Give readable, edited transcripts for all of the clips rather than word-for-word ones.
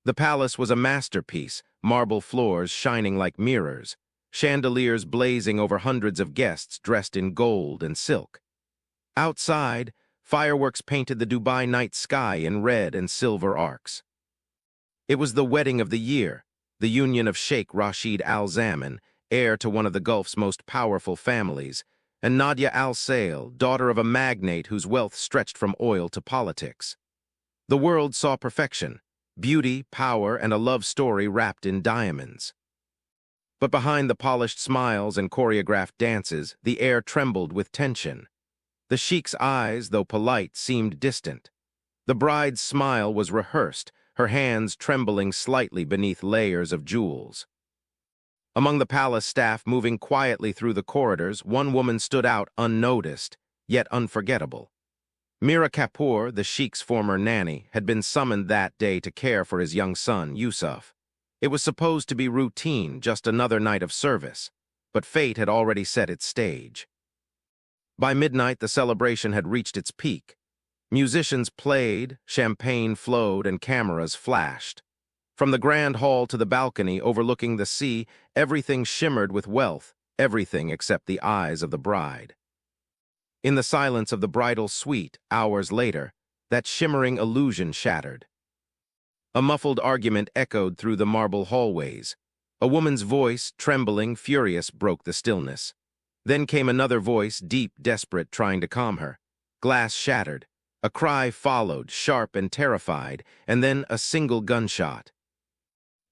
The palace was a masterpiece, marble floors shining like mirrors, chandeliers blazing over hundreds of guests dressed in gold and silk. Outside, fireworks painted the Dubai night sky in red and silver arcs. It was the wedding of the year, the union of Sheikh Rashid Al-Zaman, heir to one of the Gulf's most powerful families, and Nadia Al-Saleh, daughter of a magnate whose wealth stretched from oil to politics. The world saw perfection, beauty, power, and a love story wrapped in diamonds. But behind the polished smiles and choreographed dances, the air trembled with tension. The sheik's eyes, though polite, seemed distant. The bride's smile was rehearsed, her hands trembling slightly beneath layers of jewels. Among the palace staff moving quietly through the corridors, one woman stood out unnoticed, yet unforgettable. Meera Kapoor, the sheik's former nanny, had been summoned that day to care for his young son, Yusuf. It was supposed to be routine, just another night of service, but fate had already set its stage. By midnight, the celebration had reached its peak. Musicians played, champagne flowed, and cameras flashed. From the grand hall to the balcony overlooking the sea, everything shimmered with wealth, everything except the eyes of the bride. In the silence of the bridal suite, hours later, that shimmering illusion shattered. A muffled argument echoed through the marble hallways. A woman's voice, trembling, furious, broke the stillness. Then came another voice, deep, desperate, trying to calm her. Glass shattered. A cry followed, sharp and terrified, and then a single gunshot.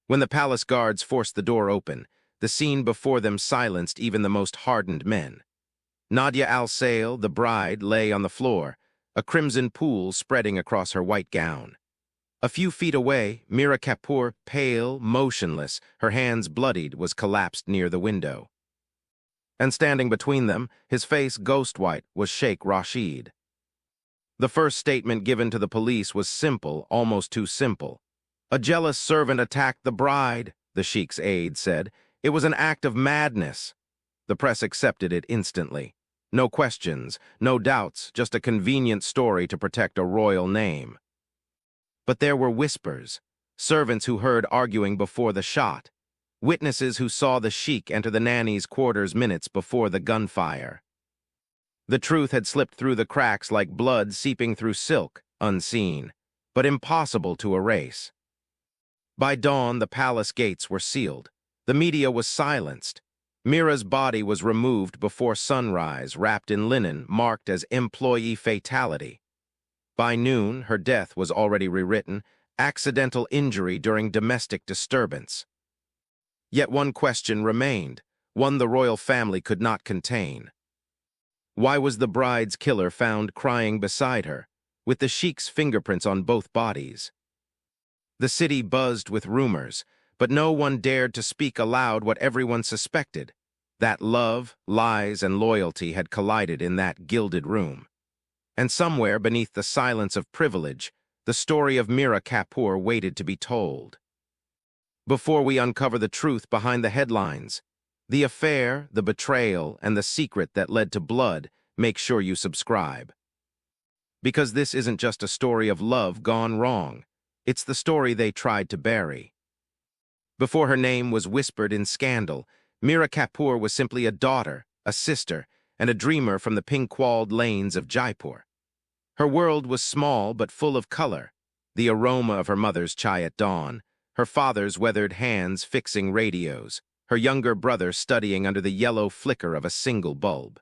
When the palace guards forced the door open, the scene before them silenced even the most hardened men. Nadia Al-Saleh, the bride, lay on the floor, a crimson pool spreading across her white gown. A few feet away, Meera Kapoor, pale, motionless, her hands bloodied, was collapsed near the window. And standing between them, his face ghost-white, was Sheikh Rashid. The first statement given to the police was simple, almost too simple. "A jealous servant attacked the bride," the sheik's aide said. "It was an act of madness." The press accepted it instantly. No questions, no doubts, just a convenient story to protect a royal name. But there were whispers, servants who heard arguing before the shot, witnesses who saw the sheik enter the nanny's quarters minutes before the gunfire. The truth had slipped through the cracks like blood seeping through silk, unseen, but impossible to erase. By dawn, the palace gates were sealed. The media was silenced. Meera's body was removed before sunrise, wrapped in linen, marked as employee fatality. By noon, her death was already rewritten, accidental injury during domestic disturbance. Yet one question remained, one the royal family could not contain. Why was the bride's killer found crying beside her, with the sheik's fingerprints on both bodies? The city buzzed with rumors, but no one dared to speak aloud what everyone suspected, that love, lies, and loyalty had collided in that gilded room. And somewhere beneath the silence of privilege, the story of Meera Kapoor waited to be told. Before we uncover the truth behind the headlines, the affair, the betrayal, and the secret that led to blood, make sure you subscribe. Because this isn't just a story of love gone wrong, it's the story they tried to bury. Before her name was whispered in scandal, Meera Kapoor was simply a daughter, a sister, and a dreamer from the pink-walled lanes of Jaipur. Her world was small but full of color, the aroma of her mother's chai at dawn, her father's weathered hands fixing radios, her younger brother studying under the yellow flicker of a single bulb.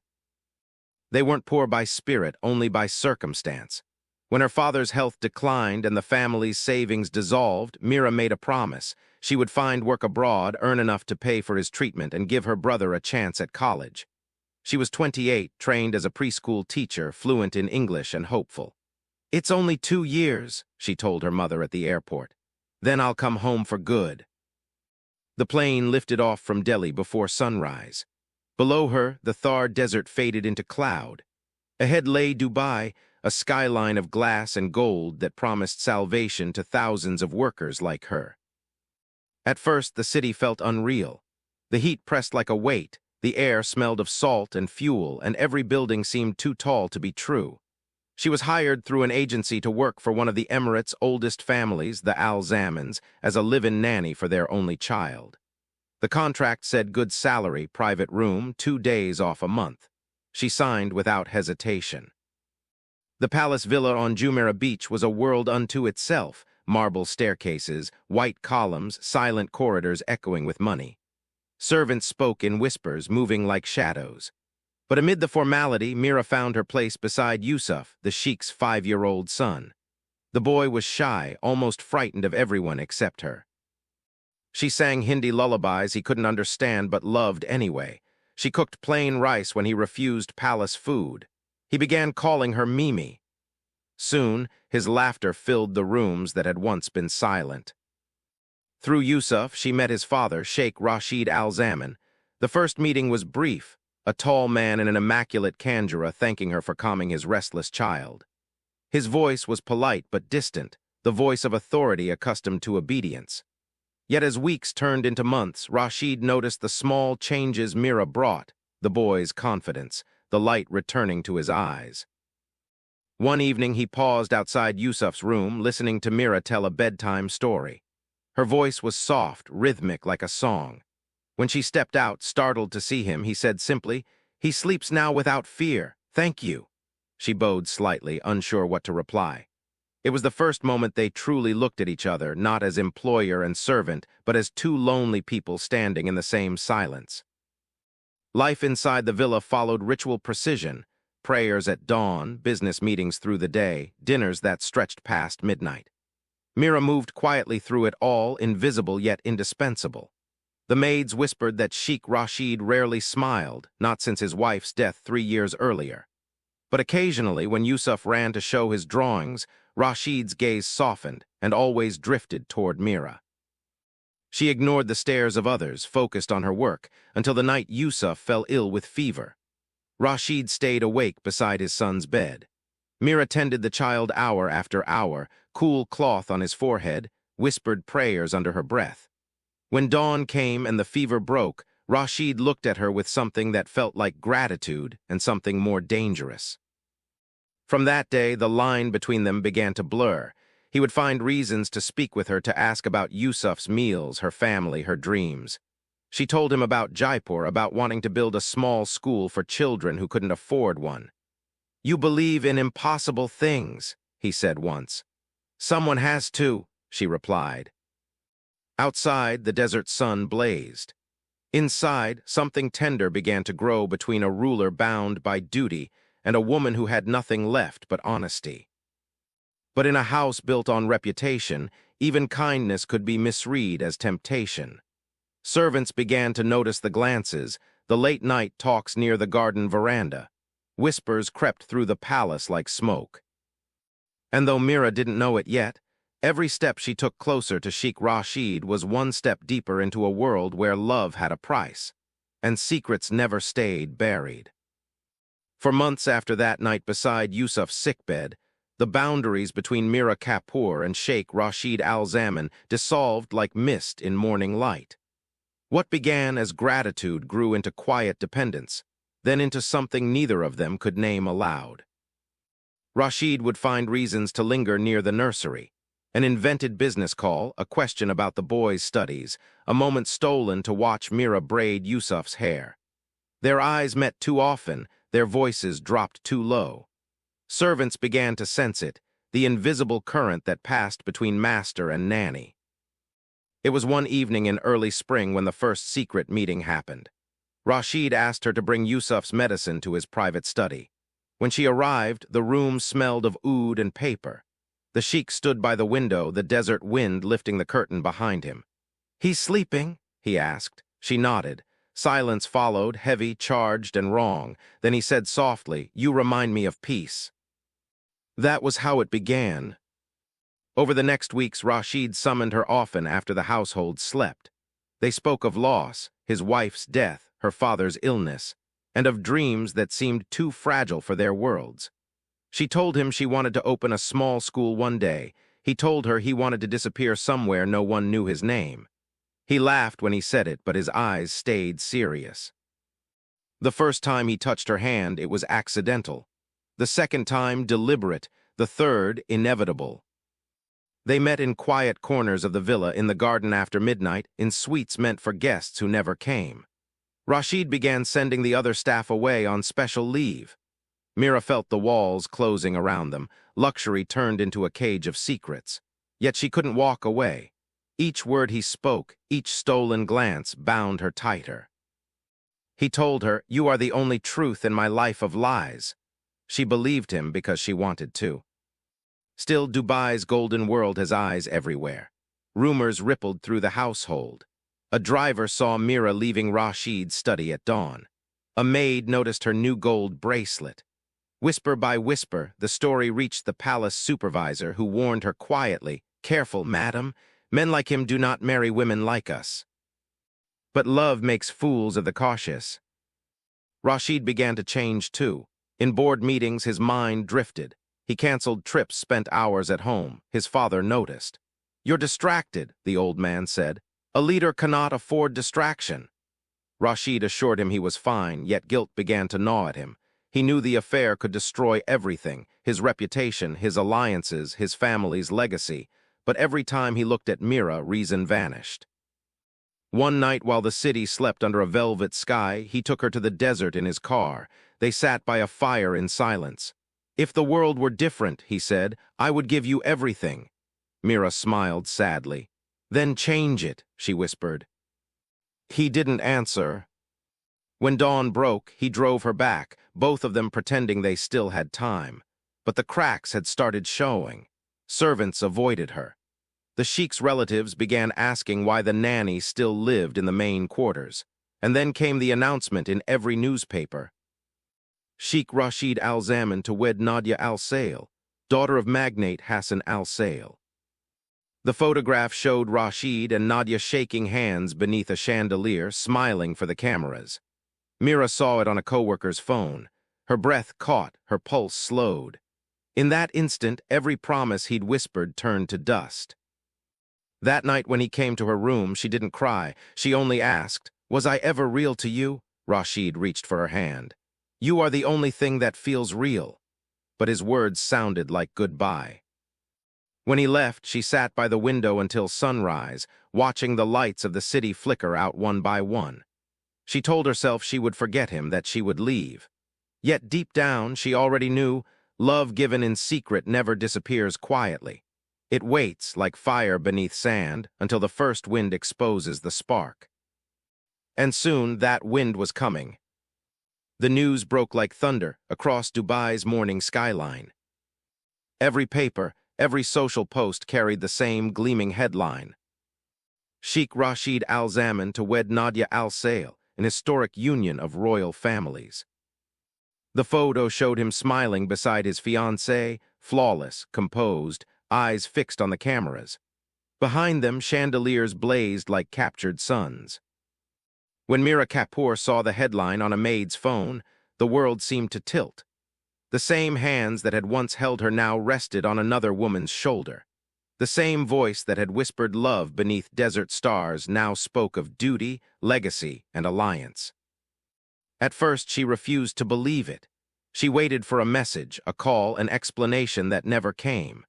They weren't poor by spirit, only by circumstance. When her father's health declined and the family's savings dissolved, Meera made a promise. She would find work abroad, earn enough to pay for his treatment, and give her brother a chance at college. She was 28, trained as a preschool teacher, fluent in English and hopeful. "It's only 2 years," she told her mother at the airport. "Then I'll come home for good." The plane lifted off from Delhi before sunrise. Below her, the Thar desert faded into cloud. Ahead lay Dubai, a skyline of glass and gold that promised salvation to thousands of workers like her. At first, the city felt unreal. The heat pressed like a weight, the air smelled of salt and fuel, and every building seemed too tall to be true. She was hired through an agency to work for one of the Emirates' oldest families, the Al-Zamans, as a live-in nanny for their only child. The contract said good salary, private room, 2 days off a month. She signed without hesitation. The palace villa on Jumeirah Beach was a world unto itself, marble staircases, white columns, silent corridors echoing with money. Servants spoke in whispers, moving like shadows. But amid the formality, Meera found her place beside Yusuf, the Sheikh's 5-year-old son. The boy was shy, almost frightened of everyone except her. She sang Hindi lullabies he couldn't understand but loved anyway. She cooked plain rice when he refused palace food. He began calling her Mimi. Soon, his laughter filled the rooms that had once been silent. Through Yusuf, she met his father, Sheikh Rashid Al-Zaman. The first meeting was brief, a tall man in an immaculate kandjara thanking her for calming his restless child. His voice was polite but distant, the voice of authority accustomed to obedience. Yet as weeks turned into months, Rashid noticed the small changes Meera brought, the boy's confidence, the light returning to his eyes. One evening he paused outside Yusuf's room, listening to Meera tell a bedtime story. Her voice was soft, rhythmic like a song. When she stepped out, startled to see him, he said simply, "He sleeps now without fear. Thank you." She bowed slightly, unsure what to reply. It was the first moment they truly looked at each other, not as employer and servant, but as two lonely people standing in the same silence. Life inside the villa followed ritual precision, prayers at dawn, business meetings through the day, dinners that stretched past midnight. Meera moved quietly through it all, invisible yet indispensable. The maids whispered that Sheikh Rashid rarely smiled, not since his wife's death 3 years earlier. But occasionally, when Yusuf ran to show his drawings, Rashid's gaze softened and always drifted toward Meera. She ignored the stares of others, focused on her work, until the night Yusuf fell ill with fever. Rashid stayed awake beside his son's bed. Meera tended the child hour after hour, cool cloth on his forehead, whispered prayers under her breath. When dawn came and the fever broke, Rashid looked at her with something that felt like gratitude and something more dangerous. From that day, the line between them began to blur. He would find reasons to speak with her, to ask about Yusuf's meals, her family, her dreams. She told him about Jaipur, about wanting to build a small school for children who couldn't afford one. "You believe in impossible things," he said once. "Someone has to," she replied. Outside, the desert sun blazed. Inside, something tender began to grow between a ruler bound by duty and a woman who had nothing left but honesty. But in a house built on reputation, even kindness could be misread as temptation. Servants began to notice the glances, the late-night talks near the garden veranda. Whispers crept through the palace like smoke. And though Meera didn't know it yet, every step she took closer to Sheikh Rashid was one step deeper into a world where love had a price, and secrets never stayed buried. For months after that night beside Yusuf's sickbed, the boundaries between Meera Kapoor and Sheikh Rashid Al-Zaman dissolved like mist in morning light. What began as gratitude grew into quiet dependence, then into something neither of them could name aloud. Rashid would find reasons to linger near the nursery. An invented business call, a question about the boy's studies, a moment stolen to watch Meera braid Yusuf's hair. Their eyes met too often, their voices dropped too low. Servants began to sense it, the invisible current that passed between master and nanny. It was one evening in early spring when the first secret meeting happened. Rashid asked her to bring Yusuf's medicine to his private study. When she arrived, the room smelled of oud and paper. The sheikh stood by the window, the desert wind lifting the curtain behind him. "He's sleeping?" he asked. She nodded. Silence followed, heavy, charged, and wrong. Then he said softly, "You remind me of peace." That was how it began. Over the next weeks, Rashid summoned her often after the household slept. They spoke of loss, his wife's death, her father's illness, and of dreams that seemed too fragile for their worlds. She told him she wanted to open a small school one day. He told her he wanted to disappear somewhere no one knew his name. He laughed when he said it, but his eyes stayed serious. The first time he touched her hand, it was accidental. The second time deliberate, the third inevitable. They met in quiet corners of the villa in the garden after midnight, in suites meant for guests who never came. Rashid began sending the other staff away on special leave. Meera felt the walls closing around them, luxury turned into a cage of secrets. Yet she couldn't walk away. Each word he spoke, each stolen glance bound her tighter. He told her, "You are the only truth in my life of lies." She believed him because she wanted to. Still, Dubai's golden world has eyes everywhere. Rumors rippled through the household. A driver saw Meera leaving Rashid's study at dawn. A maid noticed her new gold bracelet. Whisper by whisper, the story reached the palace supervisor, who warned her quietly, "Careful, madam. Men like him do not marry women like us." But love makes fools of the cautious. Rashid began to change too. In board meetings, his mind drifted. He canceled trips, spent hours at home. His father noticed. "You're distracted," the old man said. "A leader cannot afford distraction." Rashid assured him he was fine, yet guilt began to gnaw at him. He knew the affair could destroy everything, his reputation, his alliances, his family's legacy. But every time he looked at Meera, reason vanished. One night, while the city slept under a velvet sky, he took her to the desert in his car. They sat by a fire in silence. "If the world were different," he said, "I would give you everything." Meera smiled sadly. "Then change it," she whispered. He didn't answer. When dawn broke, he drove her back, both of them pretending they still had time. But the cracks had started showing. Servants avoided her. The Sheikh's relatives began asking why the nanny still lived in the main quarters. And then came the announcement in every newspaper. Sheikh Rashid Al-Zaman to wed Nadia Al-Saleh, daughter of magnate Hassan Al-Saleh. The photograph showed Rashid and Nadia shaking hands beneath a chandelier, smiling for the cameras. Meera saw it on a coworker's phone. Her breath caught, her pulse slowed. In that instant, every promise he'd whispered turned to dust. That night when he came to her room, she didn't cry. She only asked, "Was I ever real to you?" Rashid reached for her hand. "You are the only thing that feels real." But his words sounded like goodbye. When he left, she sat by the window until sunrise, watching the lights of the city flicker out one by one. She told herself she would forget him, that she would leave. Yet deep down, she already knew love given in secret never disappears quietly. It waits, like fire beneath sand, until the first wind exposes the spark. And soon that wind was coming. The news broke like thunder across Dubai's morning skyline. Every paper, every social post carried the same gleaming headline: Sheikh Rashid Al-Zaman to wed Nadia Al-Saleh, an historic union of royal families. The photo showed him smiling beside his fiancée, flawless, composed, eyes fixed on the cameras. Behind them, chandeliers blazed like captured suns. When Meera Kapoor saw the headline on a maid's phone, the world seemed to tilt. The same hands that had once held her now rested on another woman's shoulder. The same voice that had whispered love beneath desert stars now spoke of duty, legacy, and alliance. At first, she refused to believe it. She waited for a message, a call, an explanation that never came.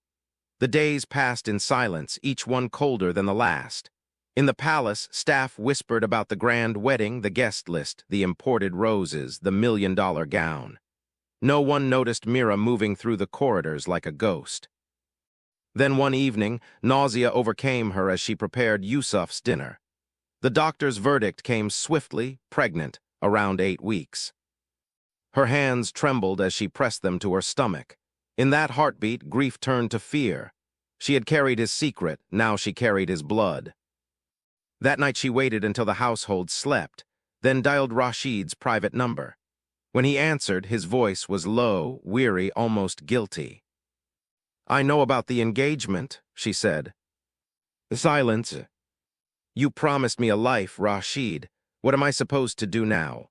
The days passed in silence, each one colder than the last. In the palace, staff whispered about the grand wedding, the guest list, the imported roses, the million-dollar gown. No one noticed Meera moving through the corridors like a ghost. Then one evening, nausea overcame her as she prepared Yusuf's dinner. The doctor's verdict came swiftly, pregnant, around 8 weeks. Her hands trembled as she pressed them to her stomach. In that heartbeat, grief turned to fear. She had carried his secret, now she carried his blood. That night she waited until the household slept, then dialed Rashid's private number. When he answered, his voice was low, weary, almost guilty. "I know about the engagement," she said. Silence. "You promised me a life, Rashid. What am I supposed to do now?"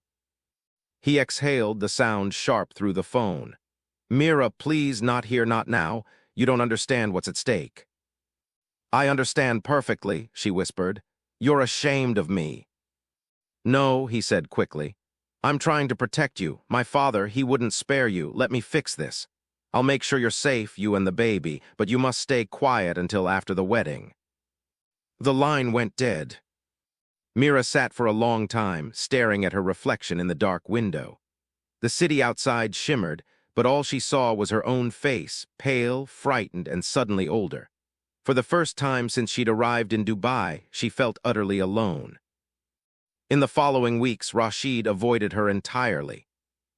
He exhaled, the sound sharp through the phone. "Meera, please, not here, not now. You don't understand what's at stake." "I understand perfectly," she whispered. "You're ashamed of me." "No," he said quickly. I'm trying to protect you. My father, he wouldn't spare you. Let me fix this. I'll make sure you're safe, you and the baby, but you must stay quiet until after the wedding." The line went dead. Meera sat for a long time, staring at her reflection in the dark window. The city outside shimmered, but all she saw was her own face, pale, frightened, and suddenly older. For the first time since she'd arrived in Dubai, she felt utterly alone. In the following weeks, Rashid avoided her entirely.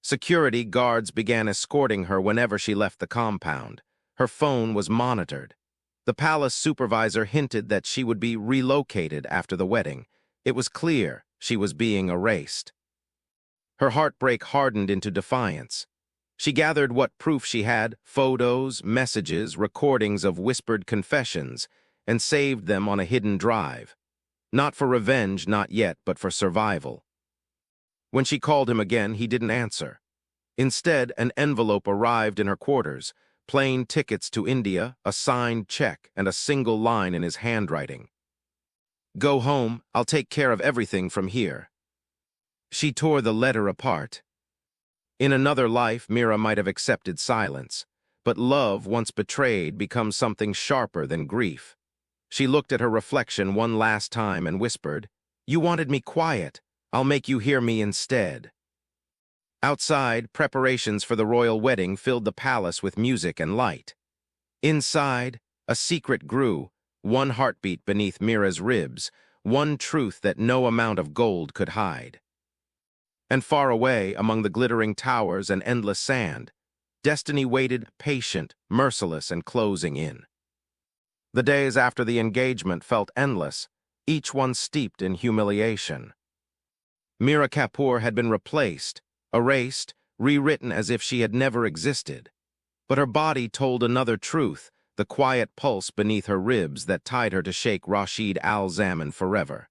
Security guards began escorting her whenever she left the compound. Her phone was monitored. The palace supervisor hinted that she would be relocated after the wedding. It was clear she was being erased. Her heartbreak hardened into defiance. She gathered what proof she had, photos, messages, recordings of whispered confessions, and saved them on a hidden drive. Not for revenge, not yet, but for survival. When she called him again, he didn't answer. Instead, an envelope arrived in her quarters, plane tickets to India, a signed check, and a single line in his handwriting. "Go home, I'll take care of everything from here." She tore the letter apart. In another life, Meera might have accepted silence, but love, once betrayed, becomes something sharper than grief. She looked at her reflection one last time and whispered, "You wanted me quiet. I'll make you hear me instead." Outside, preparations for the royal wedding filled the palace with music and light. Inside, a secret grew, one heartbeat beneath Meera's ribs, one truth that no amount of gold could hide. And far away, among the glittering towers and endless sand, destiny waited, patient, merciless, and closing in. The days after the engagement felt endless, each one steeped in humiliation. Meera Kapoor had been replaced, erased, rewritten as if she had never existed. But her body told another truth, the quiet pulse beneath her ribs that tied her to Sheikh Rashid Al-Zaman forever.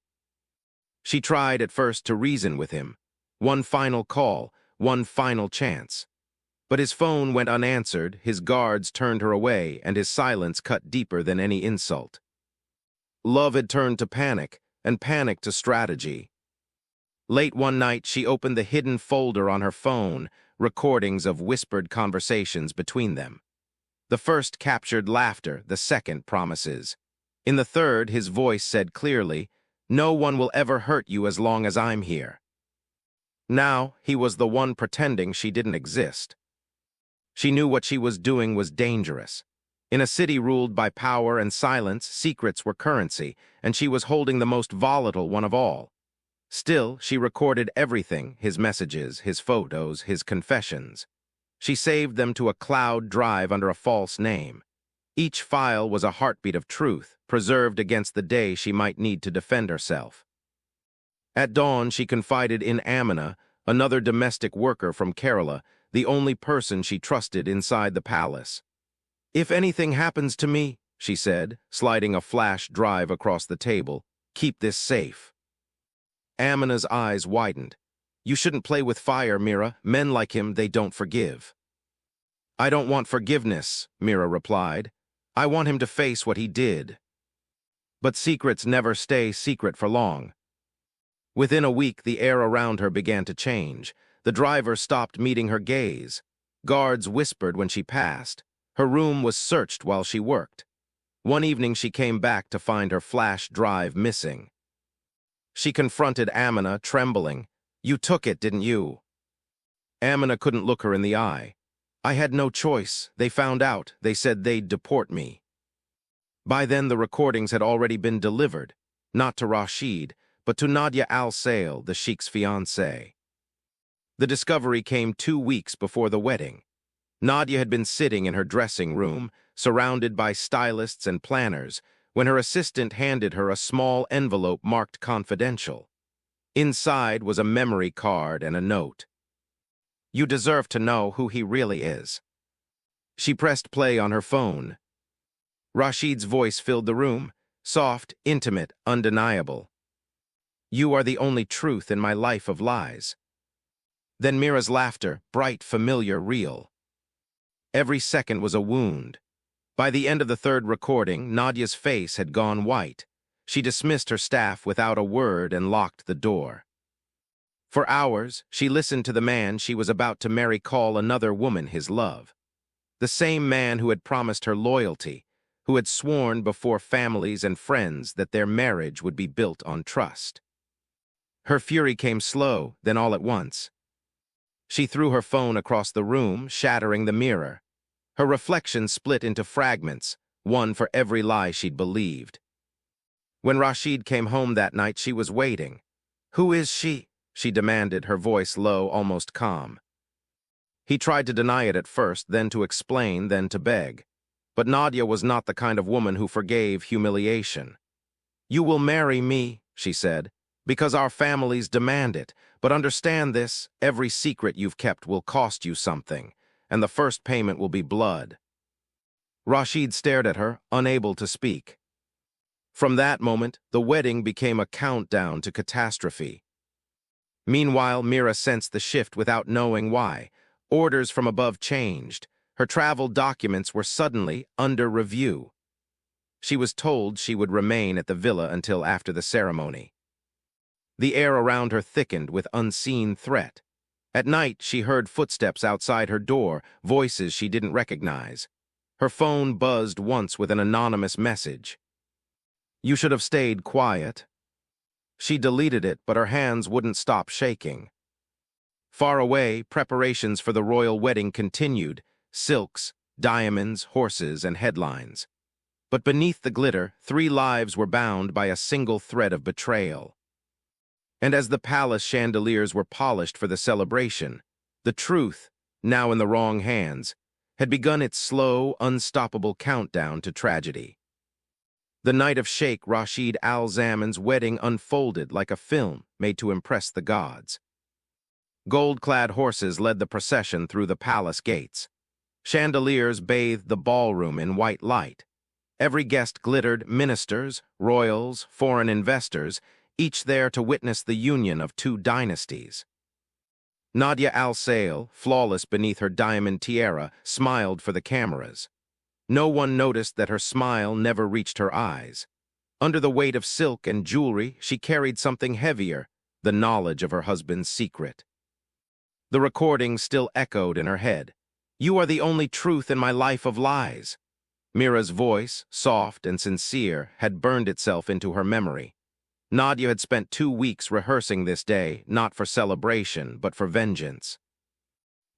She tried at first to reason with him. One final call, one final chance. But his phone went unanswered, his guards turned her away, and his silence cut deeper than any insult. Love had turned to panic, and panic to strategy. Late one night, she opened the hidden folder on her phone, recordings of whispered conversations between them. The first captured laughter, the second promises. In the third, his voice said clearly, "No one will ever hurt you as long as I'm here." Now, he was the one pretending she didn't exist. She knew what she was doing was dangerous. In a city ruled by power and silence, secrets were currency, and she was holding the most volatile one of all. Still, she recorded everything, his messages, his photos, his confessions. She saved them to a cloud drive under a false name. Each file was a heartbeat of truth, preserved against the day she might need to defend herself. At dawn, she confided in Amina, another domestic worker from Kerala, the only person she trusted inside the palace. "If anything happens to me," she said, sliding a flash drive across the table, "keep this safe." Amina's eyes widened. "You shouldn't play with fire, Meera. Men like him, they don't forgive." "I don't want forgiveness," Meera replied. "I want him to face what he did." But secrets never stay secret for long. Within a week, the air around her began to change. The driver stopped meeting her gaze. Guards whispered when she passed. Her room was searched while she worked. One evening, she came back to find her flash drive missing. She confronted Amina, trembling. "You took it, didn't you?" Amina couldn't look her in the eye. "I had no choice. They found out. They said they'd deport me." By then, the recordings had already been delivered, not to Rashid, but to Nadia Al-Saleh, the Sheikh's fiancée. The discovery came 2 weeks before the wedding. Nadia had been sitting in her dressing room, surrounded by stylists and planners, when her assistant handed her a small envelope marked confidential. Inside was a memory card and a note. "You deserve to know who he really is." She pressed play on her phone. Rashid's voice filled the room, soft, intimate, undeniable. "You are the only truth in my life of lies." Then Meera's laughter, bright, familiar, real. Every second was a wound. By the end of the third recording, Nadia's face had gone white. She dismissed her staff without a word and locked the door. For hours, she listened to the man she was about to marry call another woman his love. The same man who had promised her loyalty, who had sworn before families and friends that their marriage would be built on trust. Her fury came slow, then all at once. She threw her phone across the room, shattering the mirror. Her reflection split into fragments, one for every lie she'd believed. When Rashid came home that night, she was waiting. "Who is she?" she demanded, her voice low, almost calm. He tried to deny it at first, then to explain, then to beg. But Nadia was not the kind of woman who forgave humiliation. "You will marry me," she said, "because our families demand it. But understand this, every secret you've kept will cost you something, and the first payment will be blood." Rashid stared at her, unable to speak. From that moment, the wedding became a countdown to catastrophe. Meanwhile, Meera sensed the shift without knowing why. Orders from above changed. Her travel documents were suddenly under review. She was told she would remain at the villa until after the ceremony. The air around her thickened with unseen threat. At night, she heard footsteps outside her door, voices she didn't recognize. Her phone buzzed once with an anonymous message. "You should have stayed quiet." She deleted it, but her hands wouldn't stop shaking. Far away, preparations for the royal wedding continued: silks, diamonds, horses, and headlines. But beneath the glitter, 3 lives were bound by a single thread of betrayal. And as the palace chandeliers were polished for the celebration, the truth, now in the wrong hands, had begun its slow, unstoppable countdown to tragedy. The night of Sheikh Rashid Al-Zaman's wedding unfolded like a film made to impress the gods. Gold-clad horses led the procession through the palace gates. Chandeliers bathed the ballroom in white light. Every guest glittered: ministers, royals, foreign investors, each there to witness the union of 2 dynasties. Nadia Al-Saleh, flawless beneath her diamond tiara, smiled for the cameras. No one noticed that her smile never reached her eyes. Under the weight of silk and jewelry, she carried something heavier: the knowledge of her husband's secret. The recording still echoed in her head. "You are the only truth in my life of lies." Meera's voice, soft and sincere, had burned itself into her memory. Nadia had spent 2 weeks rehearsing this day, not for celebration, but for vengeance.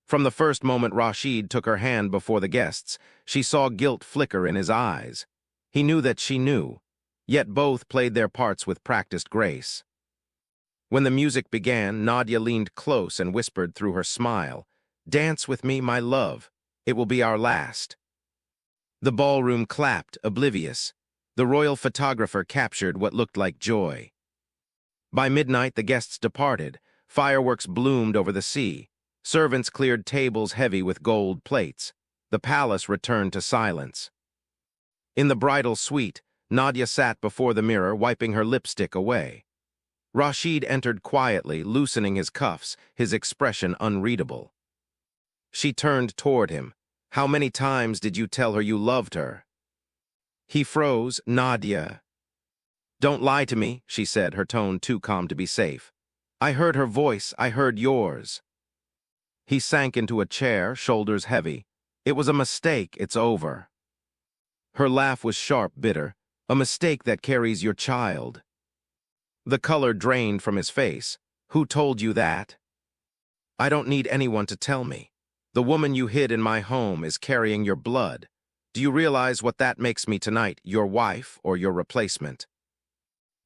From the first moment Rashid took her hand before the guests, she saw guilt flicker in his eyes. He knew that she knew, yet both played their parts with practiced grace. When the music began, Nadia leaned close and whispered through her smile, "Dance with me, my love. It will be our last." The ballroom clapped, oblivious. The royal photographer captured what looked like joy. By midnight, the guests departed. Fireworks bloomed over the sea. Servants cleared tables heavy with gold plates. The palace returned to silence. In the bridal suite, Nadia sat before the mirror, wiping her lipstick away. Rashid entered quietly, loosening his cuffs, his expression unreadable. She turned toward him. "How many times did you tell her you loved her?" He froze. "Nadia." "Don't lie to me," she said, her tone too calm to be safe. "I heard her voice. I heard yours." He sank into a chair, shoulders heavy. "It was a mistake. It's over." Her laugh was sharp, bitter. "A mistake that carries your child." The color drained from his face. "Who told you that?" "I don't need anyone to tell me. The woman you hid in my home is carrying your blood. Do you realize what that makes me tonight, your wife or your replacement?"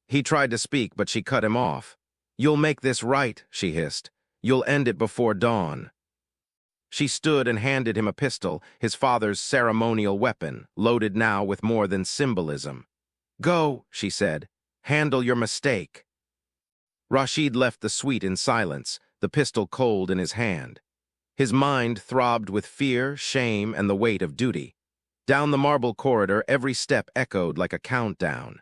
He tried to speak, but she cut him off. "You'll make this right," she hissed. "You'll end it before dawn." She stood and handed him a pistol, his father's ceremonial weapon, loaded now with more than symbolism. "Go," she said. "Handle your mistake." Rashid left the suite in silence, the pistol cold in his hand. His mind throbbed with fear, shame, and the weight of duty. Down the marble corridor, every step echoed like a countdown.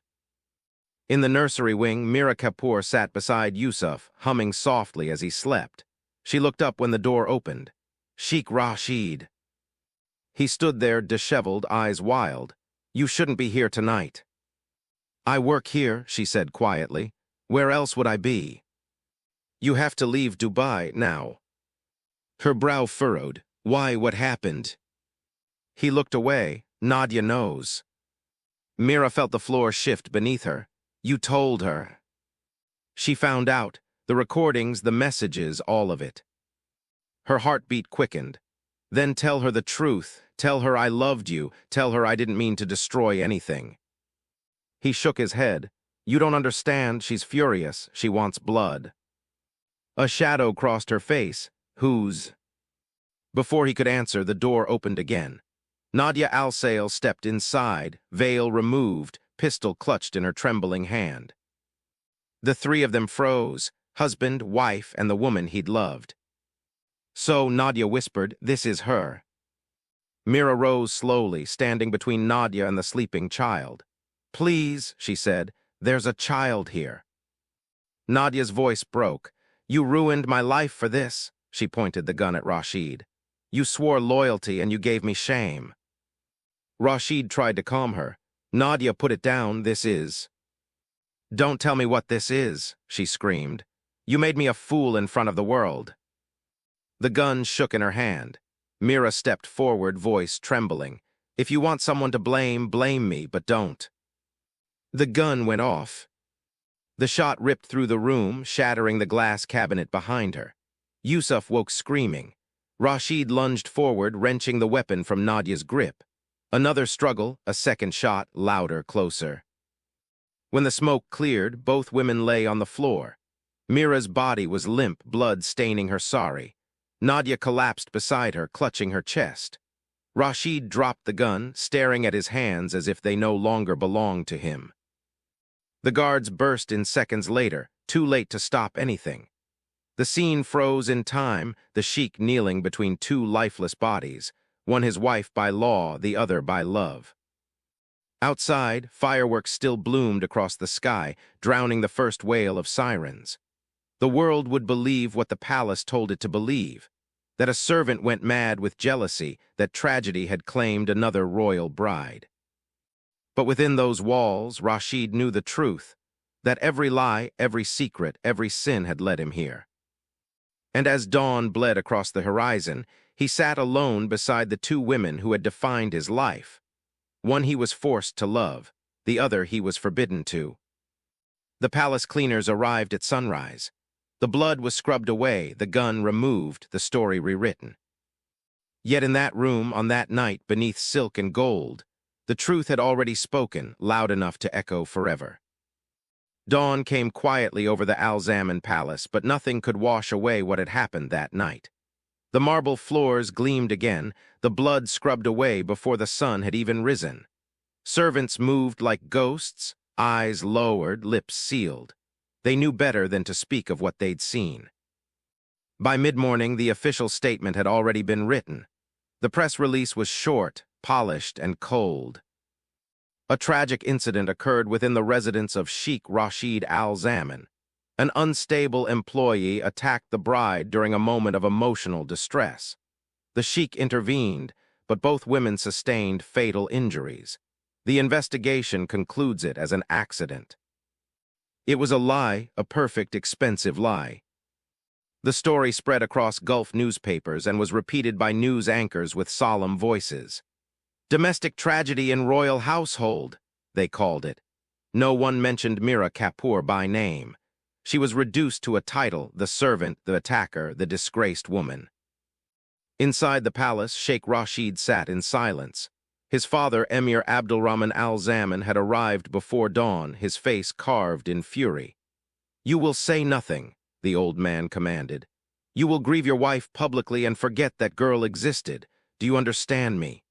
In the nursery wing, Meera Kapoor sat beside Yusuf, humming softly as he slept. She looked up when the door opened. "Sheikh Rashid." He stood there, disheveled, eyes wild. "You shouldn't be here tonight." "I work here," she said quietly. "Where else would I be?" You have to leave Dubai now. Her brow furrowed. Why, what happened? He looked away. Nadia knows. Meera felt the floor shift beneath her. You told her. She found out. The recordings, the messages, all of it. Her heartbeat quickened. Then tell her the truth. Tell her I loved you. Tell her I didn't mean to destroy anything. He shook his head. You don't understand. She's furious. She wants blood. A shadow crossed her face. Whose? Before he could answer, the door opened again. Nadia Al-Saleh stepped inside, veil removed, pistol clutched in her trembling hand. The three of them froze, husband, wife, and the woman he'd loved. So Nadia whispered, this is her. Meera rose slowly, standing between Nadia and the sleeping child. Please, she said, there's a child here. Nadia's voice broke. You ruined my life for this, she pointed the gun at Rashid. You swore loyalty and you gave me shame. Rashid tried to calm her. Nadia put it down, this is. Don't tell me what this is, she screamed. You made me a fool in front of the world. The gun shook in her hand. Meera stepped forward, voice trembling. If you want someone to blame, blame me, but don't. The gun went off. The shot ripped through the room, shattering the glass cabinet behind her. Yusuf woke screaming. Rashid lunged forward, wrenching the weapon from Nadia's grip. Another struggle, a second shot, louder, closer. When the smoke cleared, both women lay on the floor. Meera's body was limp, blood staining her sari. Nadia collapsed beside her, clutching her chest. Rashid dropped the gun, staring at his hands as if they no longer belonged to him. The guards burst in seconds later, too late to stop anything. The scene froze in time, the sheikh kneeling between two lifeless bodies, one his wife by law, the other by love. Outside, fireworks still bloomed across the sky, drowning the first wail of sirens. The world would believe what the palace told it to believe, that a servant went mad with jealousy, that tragedy had claimed another royal bride. But within those walls, Rashid knew the truth, that every lie, every secret, every sin had led him here. And as dawn bled across the horizon, he sat alone beside the two women who had defined his life. One he was forced to love, the other he was forbidden to. The palace cleaners arrived at sunrise. The blood was scrubbed away, the gun removed, the story rewritten. Yet in that room, on that night, beneath silk and gold, the truth had already spoken, loud enough to echo forever. Dawn came quietly over the Al-Zaman palace, but nothing could wash away what had happened that night. The marble floors gleamed again, the blood scrubbed away before the sun had even risen. Servants moved like ghosts, eyes lowered, lips sealed. They knew better than to speak of what they'd seen. By mid-morning, the official statement had already been written. The press release was short, polished, and cold. A tragic incident occurred within the residence of Sheikh Rashid Al-Zaman. An unstable employee attacked the bride during a moment of emotional distress. The sheikh intervened, but both women sustained fatal injuries. The investigation concludes it as an accident. It was a lie, a perfect, expensive lie. The story spread across Gulf newspapers and was repeated by news anchors with solemn voices. Domestic tragedy in royal household, they called it. No one mentioned Meera Kapoor by name. She was reduced to a title, the servant, the attacker, the disgraced woman. Inside the palace, Sheikh Rashid sat in silence. His father, Emir Abdulrahman Al-Zaman, had arrived before dawn, his face carved in fury. You will say nothing, the old man commanded. You will grieve your wife publicly and forget that girl existed. Do you understand me?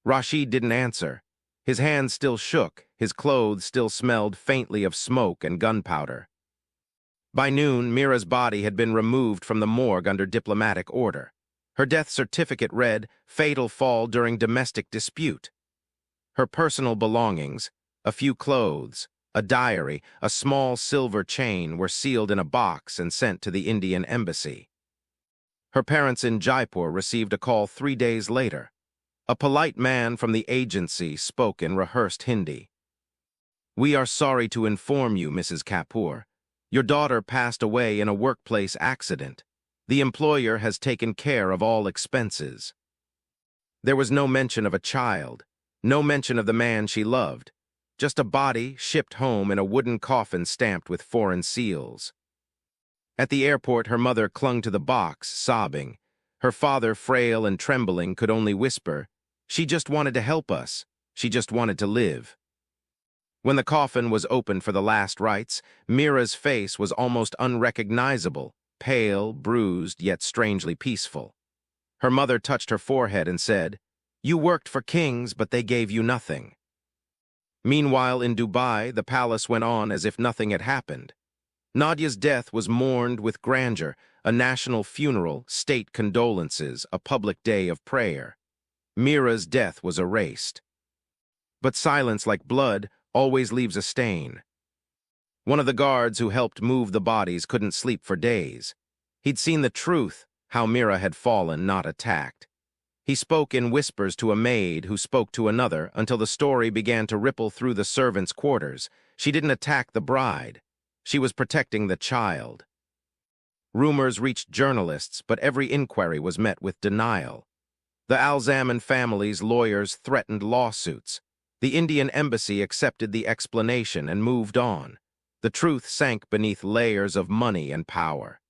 Rashid didn't answer. His hands still shook, his clothes still smelled faintly of smoke and gunpowder. By noon, Meera's body had been removed from the morgue under diplomatic order. Her death certificate read, fatal fall during domestic dispute. Her personal belongings, a few clothes, a diary, a small silver chain were sealed in a box and sent to the Indian embassy. Her parents in Jaipur received a call 3 days later. A polite man from the agency spoke in rehearsed Hindi. We are sorry to inform you, Mrs. Kapoor. Your daughter passed away in a workplace accident. The employer has taken care of all expenses. There was no mention of a child, no mention of the man she loved, just a body shipped home in a wooden coffin stamped with foreign seals. At the airport, her mother clung to the box, sobbing. Her father, frail and trembling, could only whisper, "She just wanted to help us. She just wanted to live." When the coffin was opened for the last rites, Meera's face was almost unrecognizable, pale, bruised, yet strangely peaceful. Her mother touched her forehead and said, "You worked for kings, but they gave you nothing." Meanwhile, in Dubai, the palace went on as if nothing had happened. Nadia's death was mourned with grandeur, a national funeral, state condolences, a public day of prayer. Meera's death was erased. But silence, like blood, always leaves a stain. One of the guards who helped move the bodies couldn't sleep for days. He'd seen the truth, how Meera had fallen, not attacked. He spoke in whispers to a maid who spoke to another until the story began to ripple through the servants' quarters. She didn't attack the bride. She was protecting the child. Rumors reached journalists, but every inquiry was met with denial. The Al-Zaman family's lawyers threatened lawsuits. The Indian embassy accepted the explanation and moved on. The truth sank beneath layers of money and power.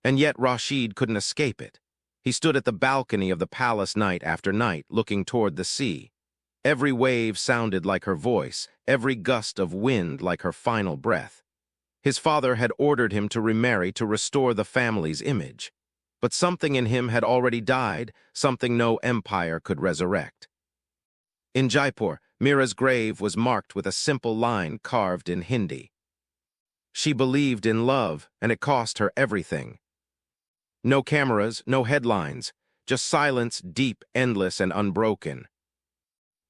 And yet Rashid couldn't escape it. He stood at the balcony of the palace night after night, looking toward the sea. Every wave sounded like her voice, every gust of wind like her final breath. His father had ordered him to remarry to restore the family's image. But something in him had already died, something no empire could resurrect. In Jaipur, Meera's grave was marked with a simple line carved in Hindi. She believed in love, and it cost her everything. No cameras, no headlines, just silence, deep, endless, and unbroken.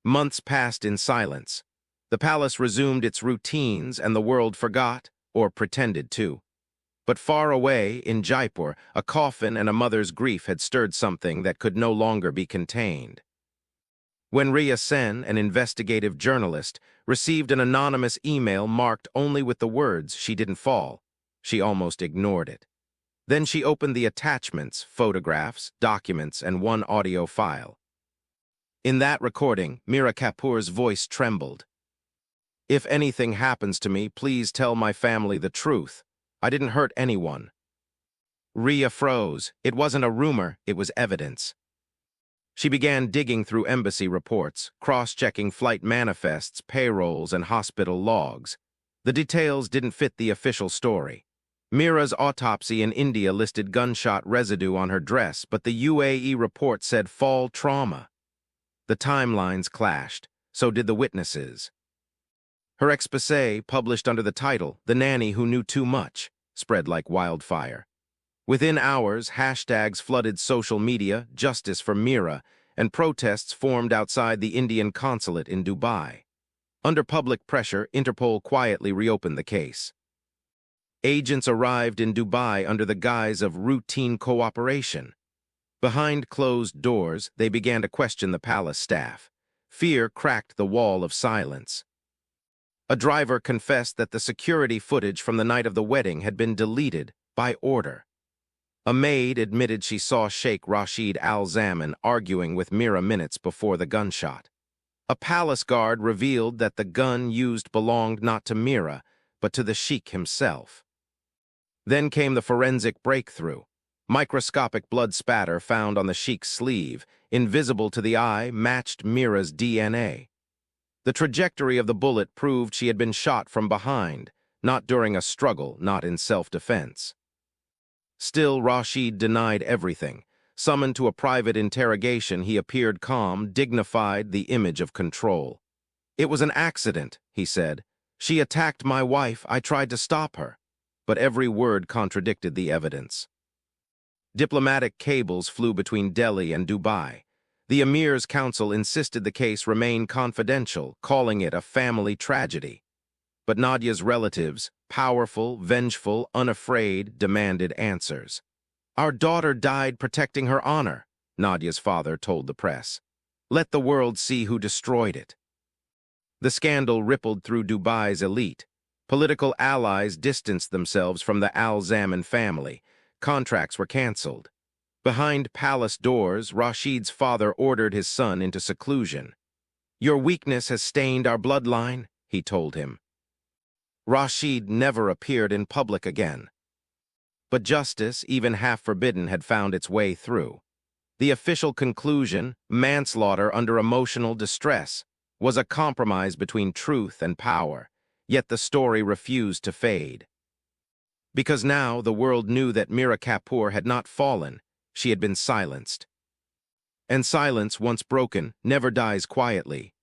Months passed in silence. The palace resumed its routines, and the world forgot, or pretended to. But far away, in Jaipur, a coffin and a mother's grief had stirred something that could no longer be contained. When Riya Sen, an investigative journalist, received an anonymous email marked only with the words "She didn't fall," she almost ignored it. Then she opened the attachments, photographs, documents, and one audio file. In that recording, Meera Kapoor's voice trembled. "If anything happens to me, please tell my family the truth. I didn't hurt anyone." Riya froze. It wasn't a rumor, it was evidence. She began digging through embassy reports, cross-checking flight manifests, payrolls, and hospital logs. The details didn't fit the official story. Meera's autopsy in India listed gunshot residue on her dress, but the UAE report said fall trauma. The timelines clashed, so did the witnesses. Her exposé, published under the title, "The Nanny Who Knew Too Much," spread like wildfire. Within hours, hashtags flooded social media, "Justice for Meera," and protests formed outside the Indian consulate in Dubai. Under public pressure, Interpol quietly reopened the case. Agents arrived in Dubai under the guise of routine cooperation. Behind closed doors, they began to question the palace staff. Fear cracked the wall of silence. A driver confessed that the security footage from the night of the wedding had been deleted by order. A maid admitted she saw Sheikh Rashid Al-Zaman arguing with Meera minutes before the gunshot. A palace guard revealed that the gun used belonged not to Meera, but to the sheikh himself. Then came the forensic breakthrough. Microscopic blood spatter found on the sheikh's sleeve, invisible to the eye, matched Meera's DNA. The trajectory of the bullet proved she had been shot from behind, not during a struggle, not in self-defense. Still, Rashid denied everything. Summoned to a private interrogation, he appeared calm, dignified, the image of control. "It was an accident," he said. "She attacked my wife. I tried to stop her." But every word contradicted the evidence. Diplomatic cables flew between Delhi and Dubai. The Emir's council insisted the case remain confidential, calling it a family tragedy. But Nadia's relatives, powerful, vengeful, unafraid, demanded answers. "Our daughter died protecting her honor," Nadia's father told the press. "Let the world see who destroyed it." The scandal rippled through Dubai's elite. Political allies distanced themselves from the Al-Zaman family. Contracts were canceled. Behind palace doors, Rashid's father ordered his son into seclusion. "Your weakness has stained our bloodline," he told him. Rashid never appeared in public again. But justice, even half forbidden, had found its way through. The official conclusion, manslaughter under emotional distress, was a compromise between truth and power, yet the story refused to fade. Because now the world knew that Meera Kapoor had not fallen, she had been silenced. And silence, once broken, never dies quietly.